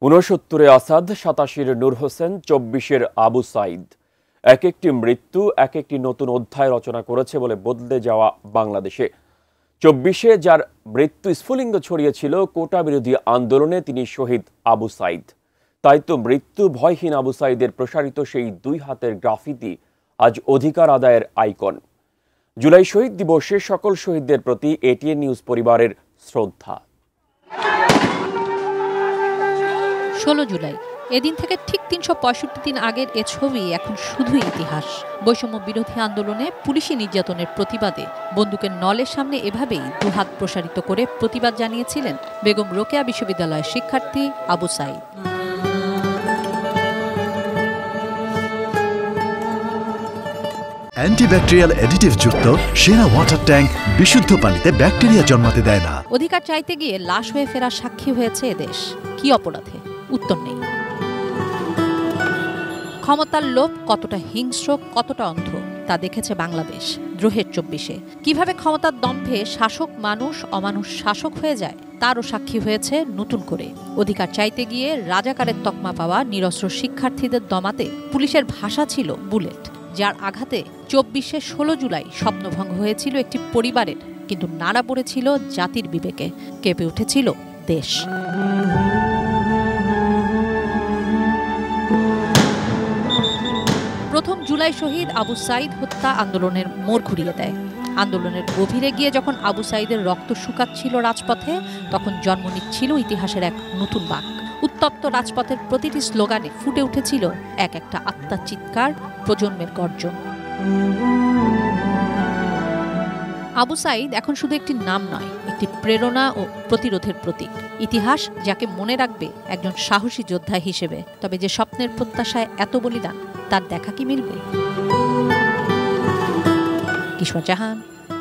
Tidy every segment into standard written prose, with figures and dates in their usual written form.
৬৯-এ আসাদ, ৮৭-এর নূর হোসেন, ২৪-এর আবু সাইদ। এক একটি মৃত্যু এক একটি নতুন অধ্যায় রচনা করেছে বলে বদলে যাওয়া বাংলাদেশে। ২৪-এ যার মৃত্যু স্ফুলিঙ্গ ছড়িয়েছিল কোটা বিরোধী আন্দোলনে, তিনি শহীদ আবু সাইদ। তাই তো মৃত্যু ভয়হীন আবু সাইদের প্রসারিত সেই দুই হাতের গ্রাফিতি আজ অধিকার আদায়ের আইকন। জুলাই শহীদ দিবসে সকল শহীদদের প্রতি এটিএন নিউজ পরিবারের শ্রদ্ধা। ১৬ জুলাই, এদিন থেকে ঠিক ৩৬৫ দিন আগের এ ছবি এখন শুধুই ইতিহাস। বৈষম্য বিরোধী আন্দোলনে পুলিশি নির্যাতনের প্রতিবাদে বন্দুকের নলের সামনে এভাবেই দুহাত প্রসারিত করে প্রতিবাদ জানিয়েছিলেন বেগম রোকেয়া বিশ্ববিদ্যালয়ের শিক্ষার্থী আবু সাইদ। অ্যান্টিব্যাকটেরিয়াল অ্যাডিটিভ যুক্ত সেরা ওয়াটার ট্যাঙ্ক বিশুদ্ধ পানিতে ব্যাকটেরিয়া জন্মাতে দেয় না। অধিকার চাইতে গিয়ে লাশ হয়ে ফেরার সাক্ষী হয়েছে এদেশ। কি অপরাধে? উত্তর নেই। ক্ষমতার লোভ কতটা হিংস্র, কতটা অন্ধ তা দেখেছে বাংলাদেশ দ্রোহের ২৪-এ। কিভাবে ক্ষমতার দম্ভে শাসক মানুষ অমানুষ শাসক হয়ে যায় তারও সাক্ষী হয়েছে নতুন করে। অধিকার চাইতে গিয়ে রাজাকারের তকমা পাওয়া নিরস্ত্র শিক্ষার্থীদের দমাতে পুলিশের ভাষা ছিল বুলেট, যার আঘাতে ২৪-এ ১৬ জুলাই স্বপ্নভঙ্গ হয়েছিল একটি পরিবারের, কিন্তু নাড়া পড়েছিল জাতির বিবেকে, কেঁপে উঠেছিল দেশ। প্রথম জুলাই শহীদ আবু সাইদ হত্যা আন্দোলনের মোড় ঘুরিয়ে দেয়। আন্দোলনের গভীরে গিয়ে যখন আবু সাইদের রক্ত শুকাচ্ছিল রাজপথে, তখন জন্ম নিচ্ছিল ইতিহাসের এক নতুন বাঁক। উত্তপ্ত রাজপথের প্রতিটি স্লোগানে ফুটে উঠেছিল এক একটা আত্মার চিৎকার, প্রজন্মের গর্জন। আবু সাইদ এখন শুধু একটি নাম নয়, একটি প্রেরণা ও প্রতিরোধের প্রতীক। ইতিহাস যাকে মনে রাখবে একজন সাহসী যোদ্ধা হিসেবে। তবে যে স্বপ্নের প্রত্যাশায় এত বলিদান, তার দেখা কি মিলবে? কিশোর জাহান,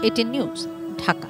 এটিএন নিউজ, ঢাকা।